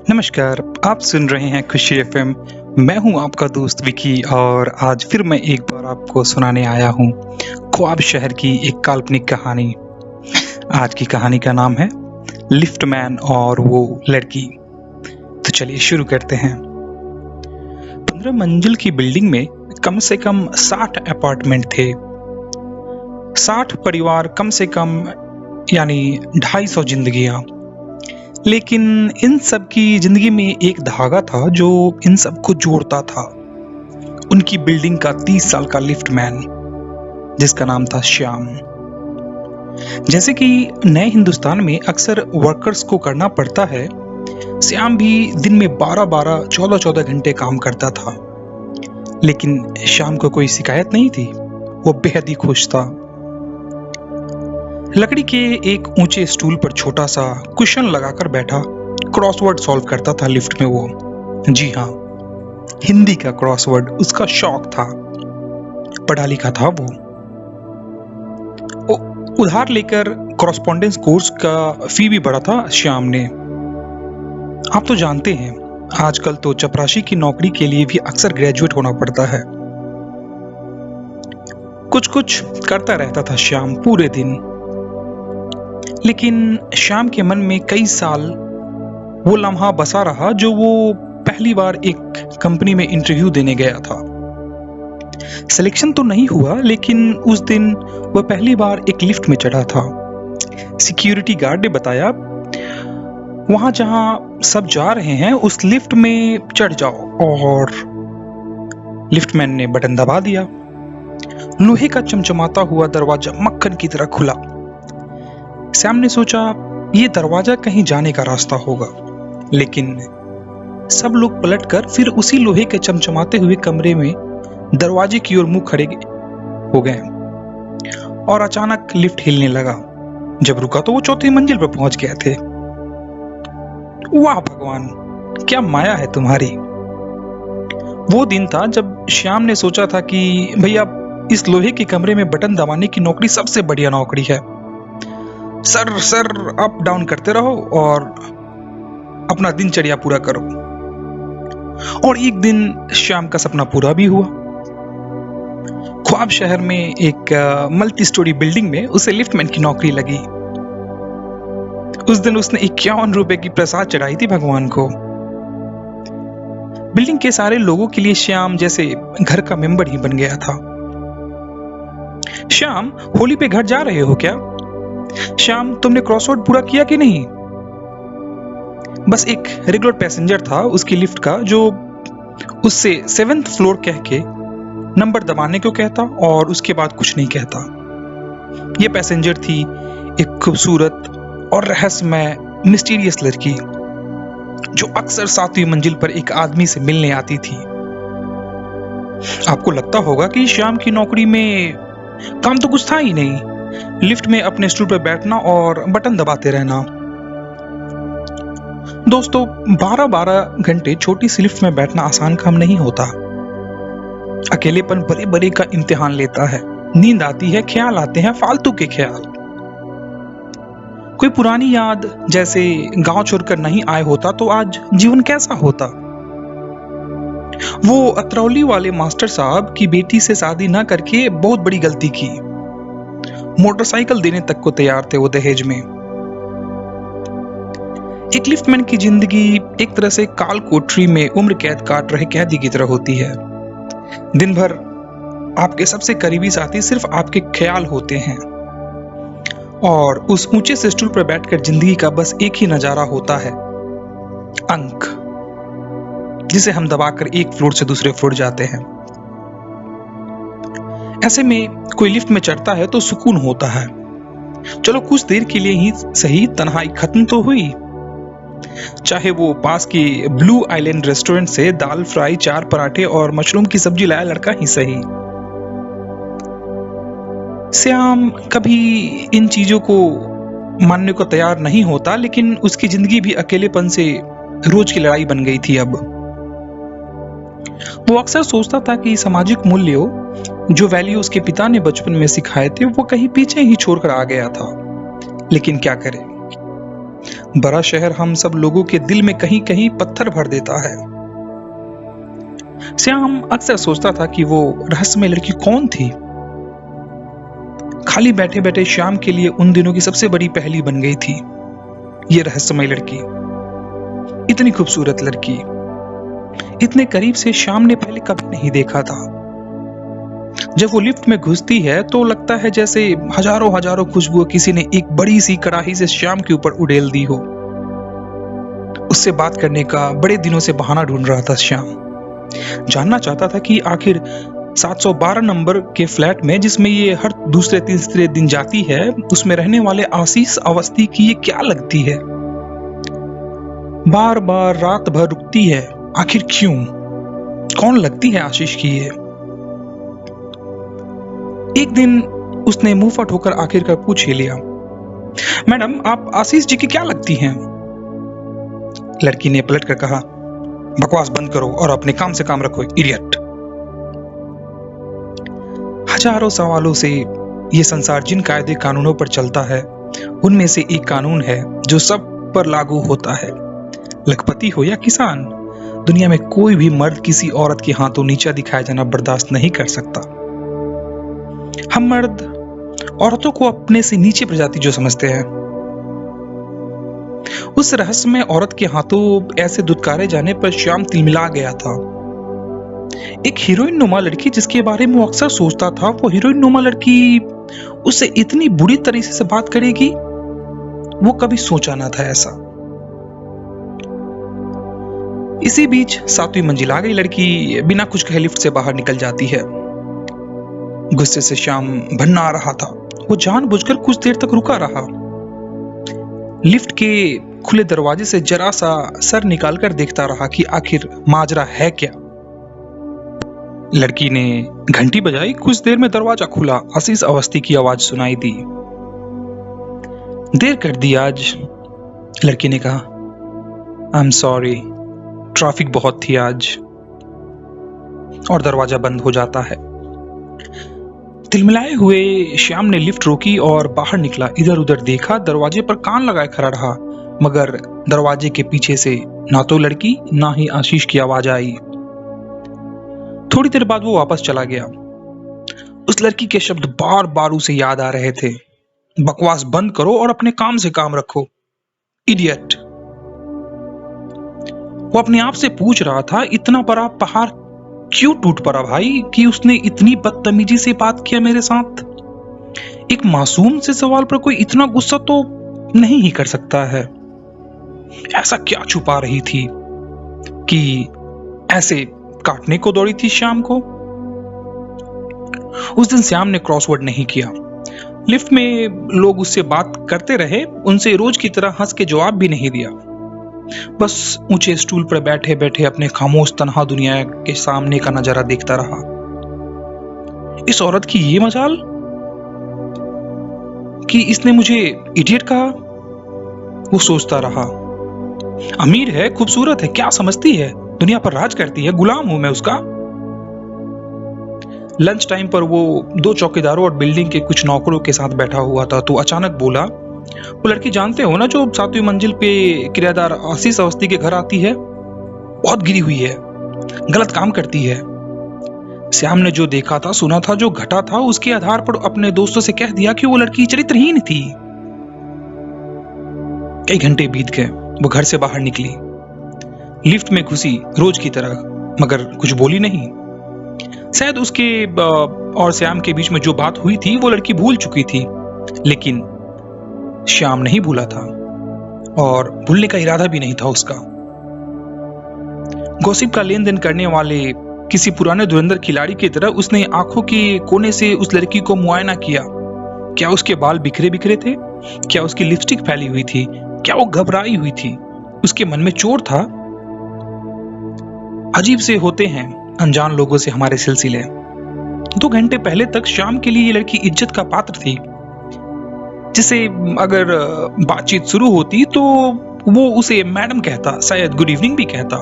नमस्कार, आप सुन रहे हैं खुशी एफएम। मैं हूं आपका दोस्त विकी और आज फिर मैं एक बार आपको सुनाने आया हूं ख्वाब शहर की एक काल्पनिक कहानी। आज की कहानी का नाम है लिफ्टमैन और वो लड़की। तो चलिए शुरू करते हैं। 15 मंजिल की बिल्डिंग में कम से कम 60 अपार्टमेंट थे। 60 परिवार, कम से कम यानी 250 जिंदगियां। लेकिन इन सब की जिंदगी में एक धागा था जो इन सबको जोड़ता था। उनकी बिल्डिंग का 30 साल का लिफ्टमैन, जिसका नाम था श्याम। जैसे कि नए हिंदुस्तान में अक्सर वर्कर्स को करना पड़ता है, श्याम भी दिन में 12-12, 14-14 घंटे काम करता था। लेकिन श्याम को कोई शिकायत नहीं थी। वो बेहद ही खुश था। लकड़ी के एक ऊंचे स्टूल पर छोटा सा कुशन लगाकर बैठा क्रॉसवर्ड सॉल्व करता था लिफ्ट में वो। जी हाँ, हिंदी का क्रॉसवर्ड उसका शौक था। पढ़ा लिखा था वो। उधार लेकर कॉरेस्पॉन्डेंस कोर्स का फी भी बढ़ा था श्याम ने। आप तो जानते हैं, आजकल तो चपरासी की नौकरी के लिए भी अक्सर ग्रेजुएट होना पड़ता है। कुछ कुछ करता रहता था श्याम पूरे दिन। लेकिन श्याम के मन में कई साल वो लम्हा बसा रहा जो वो पहली बार एक कंपनी में इंटरव्यू देने गया था। सिलेक्शन तो नहीं हुआ, लेकिन उस दिन वह पहली बार एक लिफ्ट में चढ़ा था। सिक्योरिटी गार्ड ने बताया, वहां जहां सब जा रहे हैं उस लिफ्ट में चढ़ जाओ। और लिफ्टमैन ने बटन दबा दिया। लोहे का चमचमाता हुआ दरवाजा मक्खन की तरह खुला। श्याम ने सोचा ये दरवाजा कहीं जाने का रास्ता होगा, लेकिन सब लोग पलटकर फिर उसी लोहे के चमचमाते हुए कमरे में दरवाजे की ओर मुंह खड़े हो गए। और अचानक लिफ्ट हिलने लगा। जब रुका तो वो चौथी मंजिल पर पहुंच गए थे। वाह भगवान, क्या माया है तुम्हारी। वो दिन था जब श्याम ने सोचा था कि भैया, इस लोहे के कमरे में बटन दबाने की नौकरी सबसे बढ़िया नौकरी है। सर सर अप डाउन करते रहो और अपना दिनचर्या पूरा करो। और एक दिन श्याम का सपना पूरा भी हुआ। ख्वाब शहर में एक मल्टी स्टोरी बिल्डिंग में उसे लिफ्टमैन की नौकरी लगी। उस दिन उसने 51 रुपए की प्रसाद चढ़ाई थी भगवान को। बिल्डिंग के सारे लोगों के लिए श्याम जैसे घर का मेंबर ही बन गया था। श्याम, होली पे घर जा रहे हो क्या? श्याम, तुमने क्रॉसवर्ड पूरा किया कि नहीं? बस एक रेगुलर पैसेंजर था उसकी लिफ्ट का, जो उससे 7th फ्लोर कह के नंबर दबाने को कहता और उसके बाद कुछ नहीं कहता। यह पैसेंजर थी एक खूबसूरत और रहस्यमय मिस्टीरियस लड़की, जो अक्सर 7वीं मंजिल पर एक आदमी से मिलने आती थी। आपको लगता होगा कि श्याम की नौकरी में काम तो कुछ था ही नहीं, लिफ्ट में अपने स्टूल पर बैठना और बटन दबाते रहना। दोस्तों, 12-12 घंटे छोटी सी लिफ्ट में बैठना आसान काम नहीं होता। अकेलेपन बड़े बड़े का इम्तिहान लेता है। नींद आती है, ख्याल आते हैं, फालतू के ख्याल। कोई पुरानी याद, जैसे गांव छोड़कर नहीं आए होता तो आज जीवन कैसा होता। वो अतरौली वाले मास्टर साहब की बेटी से शादी न करके बहुत बड़ी गलती की। मोटरसाइकिल देने तक को तैयार थे वो दहेज में। एक लिफ्टमैन की जिंदगी एक तरह से काल कोठरी में उम्र कैद काट रहे कैदी की तरह होती है। दिन भर आपके सबसे करीबी साथी सिर्फ आपके ख्याल होते हैं और उस ऊंचे से स्टूल पर बैठकर जिंदगी का बस एक ही नजारा होता है, अंक, जिसे हम दबाकर एक फ्लोर से दूसरे फ्लोर जाते हैं। ऐसे में कोई लिफ्ट में चढ़ता है तो सुकून होता है। चलो कुछ देर के लिए ही सही, तन्हाई खत्म तो हुई। चाहे वो पास की ब्लू आइलैंड रेस्टोरेंट से दाल फ्राई, 4 पराठे और मशरूम की सब्जी लाया लड़का ही सही। श्याम कभी इन चीजों को मानने को तैयार नहीं होता, लेकिन उसकी जिंदगी भी अकेलेपन से रोज की लड़ाई बन गई थी। अब वो अक्सर सोचता था कि सामाजिक मूल्यों, जो वैल्यू उसके पिता ने बचपन में सिखाए थे, वो कहीं पीछे ही छोड़कर आ गया था। लेकिन क्या करे, बड़ा शहर हम सब लोगों के दिल में कहीं कहीं पत्थर भर देता है। श्याम अक्सर सोचता था कि वो रहस्यमय लड़की कौन थी। खाली बैठे बैठे श्याम के लिए उन दिनों की सबसे बड़ी पहेली बन गई थी ये रहस्यमय लड़की। इतनी खूबसूरत लड़की इतने करीब से श्याम ने पहले कभी नहीं देखा था। जब वो लिफ्ट में घुसती है तो लगता है जैसे हजारों हजारों खुशबुएं किसी ने एक बड़ी सी कड़ाही से श्याम के ऊपर उड़ेल दी हो। उससे बात करने का बड़े दिनों से बहाना ढूंढ रहा था श्याम। जानना चाहता था कि आखिर 712 नंबर के फ्लैट में, जिसमें ये हर दूसरे तीसरे दिन जाती है, उसमें रहने वाले आशीष अवस्थी की ये क्या लगती है। बार बार रात भर रुकती है, आखिर क्यों? कौन लगती है आशीष की ये? एक दिन उसने मुंह फट होकर आखिरकार पूछ ही लिया, मैडम आप आशीष जी की क्या लगती हैं? लड़की ने पलट कर कहा, बकवास बंद करो और अपने काम से काम रखो, इडियट। हजारों सवालों से ये संसार जिन कायदे कानूनों पर चलता है, उनमें से एक कानून है जो सब पर लागू होता है। लखपति हो या किसान, दुनिया में कोई भी मर्द किसी औरत के हाथों नीचा दिखाया जाना बर्दाश्त नहीं कर सकता। हम मर्द औरतों को अपने से नीचे प्रजाति जो समझते हैं। उस रहस्य में औरत के हाथों ऐसे दुत्कारे जाने पर श्याम तिलमिला गया था। एक हीरोइन नुमा लड़की जिसके बारे में वो अक्सर सोचता था, वो हीरोइन नुमा लड़की उससे इतनी बुरी तरीके से बात करेगी, वो कभी सोचा ना था ऐसा। इसी बीच 7वीं मंजिल आ गई। लड़की बिना कुछ कहे लिफ्ट से बाहर निकल जाती है। गुस्से से श्याम भन्ना आ रहा था। वो जानबूझकर कुछ देर तक रुका रहा। लिफ्ट के खुले दरवाजे से जरा सा सर निकालकर देखता रहा कि आखिर माजरा है क्या। लड़की ने घंटी बजाई। कुछ देर में दरवाजा खुला। आशीष अवस्थी की आवाज सुनाई दी। देर कर दी आज, लड़की ने कहा। आई एम सॉरी, ट्रैफिक बहुत थी आज। और दरवाजा बंद हो जाता है। तिलमिलाए हुए श्याम ने लिफ्ट रोकी और बाहर निकला। इधर उधर देखा, दरवाजे पर कान लगाए खड़ा रहा, मगर दरवाजे के पीछे से ना तो लड़की ना ही आशीष की आवाज आई। थोड़ी देर बाद वो वापस चला गया। उस लड़की के शब्द बार बार उसे याद आ रहे थे, बकवास बंद करो और अपने काम से काम रखो, इडियट। वो अपने आप से पूछ रहा था, इतना बड़ा पहाड़ क्यों टूट पड़ा भाई कि उसने इतनी बदतमीजी से बात किया मेरे साथ। एक मासूम से सवाल पर कोई इतना गुस्सा तो नहीं ही कर सकता है। ऐसा क्या छुपा रही थी कि ऐसे काटने को दौड़ी थी श्याम को। उस दिन श्याम ने क्रॉसवर्ड नहीं किया। लिफ्ट में लोग उससे बात करते रहे, उनसे रोज की तरह हंस के जवाब भी नहीं दिया। बस ऊंचे स्टूल पर बैठे बैठे अपने खामोश तन्हा दुनिया के सामने का नजारा देखता रहा। इस औरत की ये मजाल कि इसने मुझे इडियट कहा, वो सोचता रहा। अमीर है, खूबसूरत है, क्या समझती है, दुनिया पर राज करती है, गुलाम हूं मैं उसका। लंच टाइम पर वो 2 चौकीदारों और बिल्डिंग के कुछ नौकरों के साथ बैठा हुआ था तो अचानक बोला, वो लड़की जानते हो ना जो 7वीं मंजिल पे किराएदार आशीष अवस्थी के घर आती है, बहुत गिरी हुई है, गलत काम करती है। श्याम ने जो देखा था, सुना था, जो घटा था, उसके आधार पर अपने दोस्तों से कह दिया कि वो लड़की चरित्रहीन थी। कई घंटे बीत गए। वो घर से बाहर निकली, लिफ्ट में घुसी रोज की तरह, मगर कुछ बोली नहीं। शायद उसके और श्याम के बीच में जो बात हुई थी वो लड़की भूल चुकी थी, लेकिन श्याम नहीं भूला था और भूलने का इरादा भी नहीं था उसका। गॉसिप का लेन देन करने वाले किसी पुराने धुरंधर खिलाड़ी की तरह उसने आंखों के कोने से उस लड़की को मुआयना किया। क्या उसके बाल बिखरे बिखरे थे? क्या उसकी लिपस्टिक फैली हुई थी? क्या वो घबराई हुई थी? उसके मन में चोट था। अजीब से होते हैं अनजान लोगों से हमारे सिलसिले। 2 घंटे पहले तक श्याम के लिए ये लड़की इज्जत का पात्र थी, जिसे अगर बातचीत शुरू होती तो वो उसे मैडम कहता, शायद गुड इवनिंग भी कहता।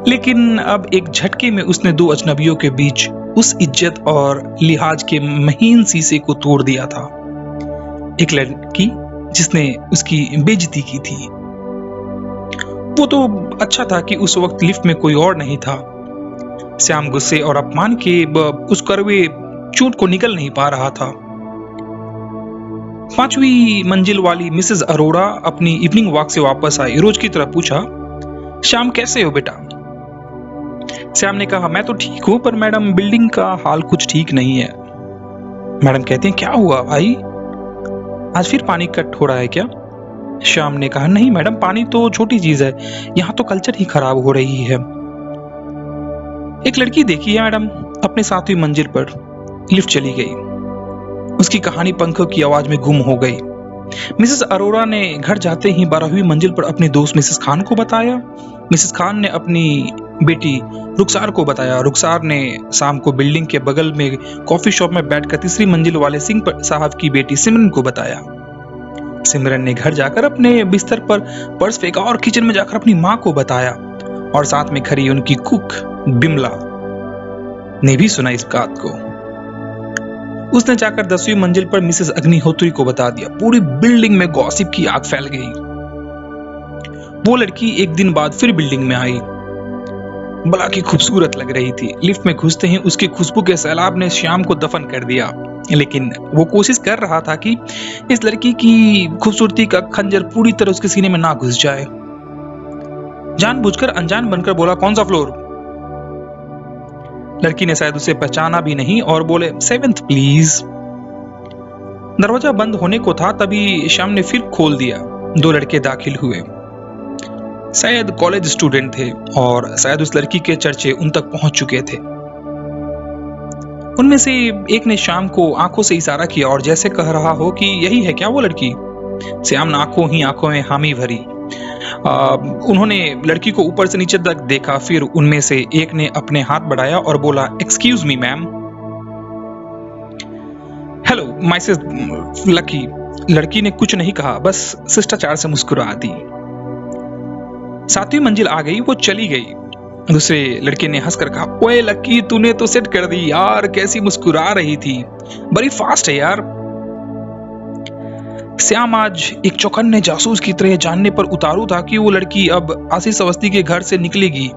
लेकिन अब एक झटके में उसने 2 अजनबियों के बीच उस इज्जत और लिहाज के महीन शीशे को तोड़ दिया था। एक लड़की जिसने उसकी बेइज्जती की थी। वो तो अच्छा था कि उस वक्त लिफ्ट में कोई और नहीं था। श्याम गुस्से और अपमान के उस कड़वे चोट को निकल नहीं पा रहा था। 5वीं मंजिल वाली मिसेस अरोड़ा अपनी इवनिंग वॉक से वापस आई। रोज की तरह पूछा, श्याम कैसे हो बेटा? श्याम ने कहा, मैं तो ठीक हूं, पर मैडम बिल्डिंग का हाल कुछ ठीक नहीं है। मैडम कहती हैं, क्या हुआ भाई? आज फिर पानी कट हो रहा है क्या? श्याम ने कहा, नहीं मैडम, पानी तो छोटी चीज है, यहाँ तो कल्चर ही खराब हो रही है। एक लड़की देखी है मैडम, अपने 7वीं मंजिल पर। लिफ्ट चली गई। उसकी कहानी पंखों की आवाज में गुम हो गई। मिसेस अरोड़ा ने घर जाते ही 12वीं मंजिल पर अपनी दोस्त मिसेस खान को बताया। मिसेस खान ने अपनी बेटी रुखसार को बताया। रुखसार ने शाम को बिल्डिंग के बगल में कॉफी शॉप में बैठकर 3री मंजिल वाले सिंह साहब की बेटी सिमरन को बताया। सिमरन ने घर जाकर अपने बिस्तर पर पर्स फेंका और किचन में जाकर अपनी माँ को बताया, और साथ में खड़ी उनकी कुक बिमला ने भी सुना इस बात को। उसने जाकर 10वीं मंजिल पर मिसेस अग्निहोत्री को बता दिया। पूरी बिल्डिंग में गॉसिप की आग फैल गई। वो लड़की एक दिन बाद फिर बिल्डिंग में आई। बड़ा की खूबसूरत लग रही थी। लिफ्ट में घुसते ही उसकी खुशबू के सैलाब ने श्याम को दफन कर दिया, लेकिन वो कोशिश कर रहा था कि इस लड़की की खूबसूरती का खंजर पूरी तरह उसके सीने में ना घुस जाए। जानबूझकर अनजान बनकर बोला, कौन सा फ्लोर? लड़की ने शायद उसे पहचाना भी नहीं और बोले, 7th प्लीज। दरवाजा बंद होने को था, तभी श्याम ने फिर खोल दिया। 2 लड़के दाखिल हुए। शायद कॉलेज स्टूडेंट थे और शायद उस लड़की के चर्चे उन तक पहुंच चुके थे। उनमें से एक ने श्याम को आंखों से इशारा किया और जैसे कह रहा हो कि यही है क्या वो लड़की। श्याम ने आंखों में हामी भरी। उन्होंने लड़की को ऊपर से नीचे तक देखा। फिर उनमें से एक ने अपने हाथ बढ़ाया और बोला, excuse me ma'am. Hello Mrs lucky. लड़की ने कुछ नहीं कहा, बस शिष्टाचार से मुस्कुरा दी। 7वीं मंजिल आ गई, वो चली गई। दूसरे लड़के ने हंसकर कहा, ओए लकी, तूने तो सेट कर दी यार, कैसी मुस्कुरा रही थी, बड़ी फास्ट है यार। श्याम आज एक चौकन्ने जासूस की तरह जानने पर उतारू था कि वो लड़की अब आशीष अवस्थी के घर से निकलेगी,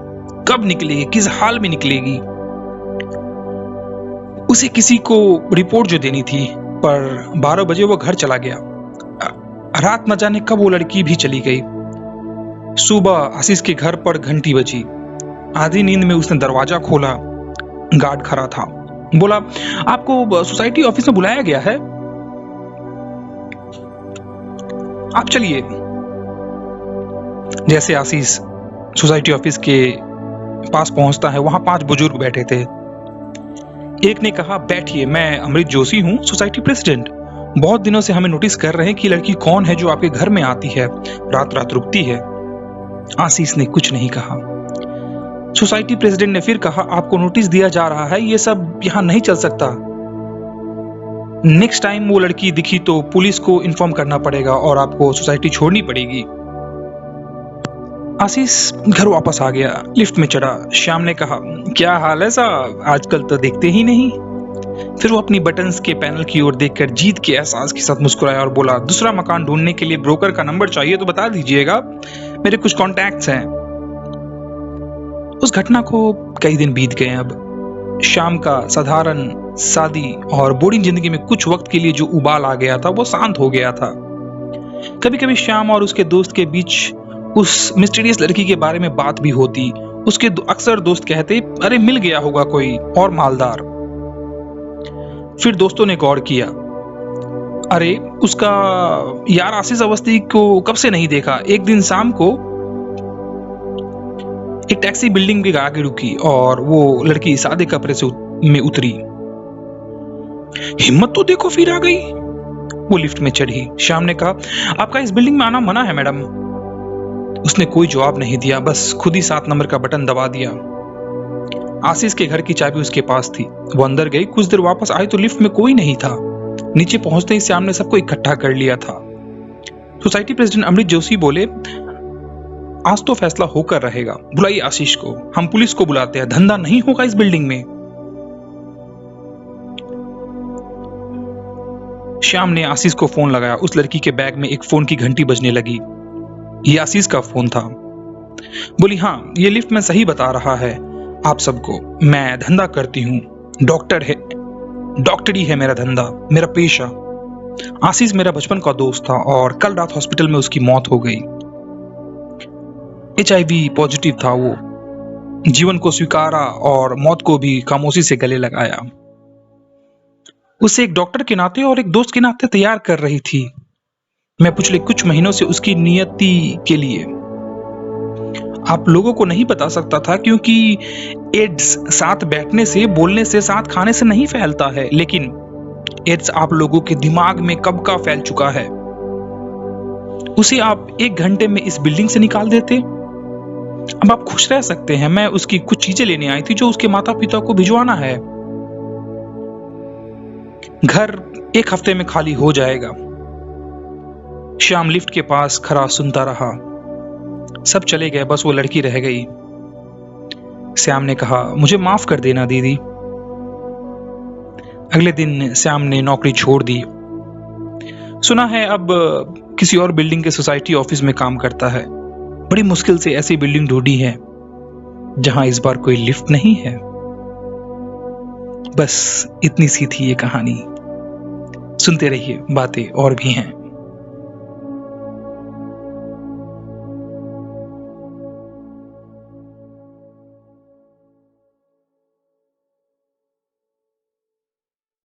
कब निकलेगी, किस हाल में निकलेगी। उसे किसी को रिपोर्ट जो देनी थी, पर 12 बजे वो घर चला गया। रात न जाने कब वो लड़की भी चली गई। सुबह आशीष के घर पर घंटी बजी। आधी नींद में उसने दरवाजा खोला। गार्ड खड़ा था। बोला, आपको सोसाइटी ऑफिस में बुलाया गया है, आप चलिए। जैसे आशीष सोसाइटी ऑफिस के पास पहुंचता है, वहां 5 बुजुर्ग बैठे थे। एक ने कहा, बैठिए, मैं अमृत जोशी हूं, सोसाइटी प्रेसिडेंट। बहुत दिनों से हमें नोटिस कर रहे हैं कि लड़की कौन है जो आपके घर में आती है, रात रात रुकती है। आशीष ने कुछ नहीं कहा। सोसाइटी प्रेसिडेंट ने फिर कहा, आपको नोटिस दिया जा रहा है, ये सब यहां नहीं चल सकता। नेक्स्ट टाइम वो लड़की दिखी तो पुलिस को इन्फॉर्म करना पड़ेगा और आपको सोसाइटी छोड़नी पड़ेगी। आशीष घर वापस आ गया। लिफ्ट में चढ़ा। श्याम ने कहा, क्या हाल है साहब, आजकल तो देखते ही नहीं। फिर वो अपनी बटन्स के पैनल की ओर देखकर जीत के एहसास के साथ मुस्कुराया और बोला, दूसरा मकान ढूंढने के लिए ब्रोकर का नंबर चाहिए तो बता दीजिएगा, मेरे कुछ कॉन्टैक्ट्स हैं। उस घटना को कई दिन बीत गए। अब शाम का साधारण, सादी और बोरिंग जिंदगी में कुछ वक्त के लिए जो उबाल आ गया था वो शांत हो गया था। कभी कभी श्याम और उसके दोस्त के बीच उस मिस्टीरियस लड़की के बारे में बात भी होती। उसके अक्सर दोस्त कहते, अरे मिल गया होगा कोई और मालदार। फिर दोस्तों ने गौर किया, अरे उसका यार आशीष अवस्थी को कब से नहीं देखा। एक दिन शाम को एक टैक्सी बिल्डिंग के आगे रुकी और वो लड़की सादे कपड़े से में उतरी। हिम्मत तो देखो, फिर आ गई। वो लिफ्ट में चढ़ी। श्याम ने कहा, आपका इस बिल्डिंग में आना मना है मैडम। उसने कोई जवाब नहीं दिया, बस खुद ही 7 नंबर का बटन दबा दिया। आशीष के घर की चाबी उसके पास थी। वो अंदर गई। कुछ देर वापस आई तो लिफ्ट में कोई नहीं था। नीचे पहुंचते ही श्याम ने सबको इकट्ठा कर लिया था। सोसाइटी प्रेसिडेंट अमृत जोशी बोले, आज तो फैसला होकर रहेगा, बुलाइए आशीष को, हम पुलिस को बुलाते हैं, धंधा नहीं होगा इस बिल्डिंग में। श्याम ने आशीष को फोन लगाया। उस लड़की के बैग में एक फोन की घंटी बजने लगी। ये आशीष का फोन था। बोली, हाँ, ये लिफ्ट में सही बता रहा है आप सबको। मैं धंधा करती हूँ, डॉक्टरी है मेरा धंधा, मेरा पेशा। आशीष मेरा बचपन का दोस्त था और कल रात हॉस्पिटल में उसकी मौत हो गई। HIV पॉजिटिव था वो। जीवन को स्वीकारा और मौत को भी खामोशी से गले लगाया। उसे एक डॉक्टर के नाते और एक दोस्त के नाते तैयार कर रही थी मैं पिछले कुछ महीनों से उसकी नियति के लिए। आप लोगों को नहीं बता सकता था क्योंकि एड्स साथ बैठने से, बोलने से, साथ खाने से नहीं फैलता है, लेकिन एड्स आप लोगों के दिमाग में कब का फैल चुका है। उसे आप 1 घंटे में इस बिल्डिंग से निकाल देते। अब आप खुश रह सकते हैं। मैं उसकी कुछ चीजें लेने आई थी जो उसके माता पिता को भिजवाना है। घर 1 हफ्ते में खाली हो जाएगा। श्याम लिफ्ट के पास खड़ा सुनता रहा। सब चले गए, बस वो लड़की रह गई। श्याम ने कहा, मुझे माफ कर देना दीदी। अगले दिन श्याम ने नौकरी छोड़ दी। सुना है अब किसी और बिल्डिंग के सोसाइटी ऑफिस में काम करता है। बड़ी मुश्किल से ऐसी बिल्डिंग ढूंढी है जहां इस बार कोई लिफ्ट नहीं है। बस इतनी सी थी ये कहानी। सुनते रहिए, बातें और भी हैं।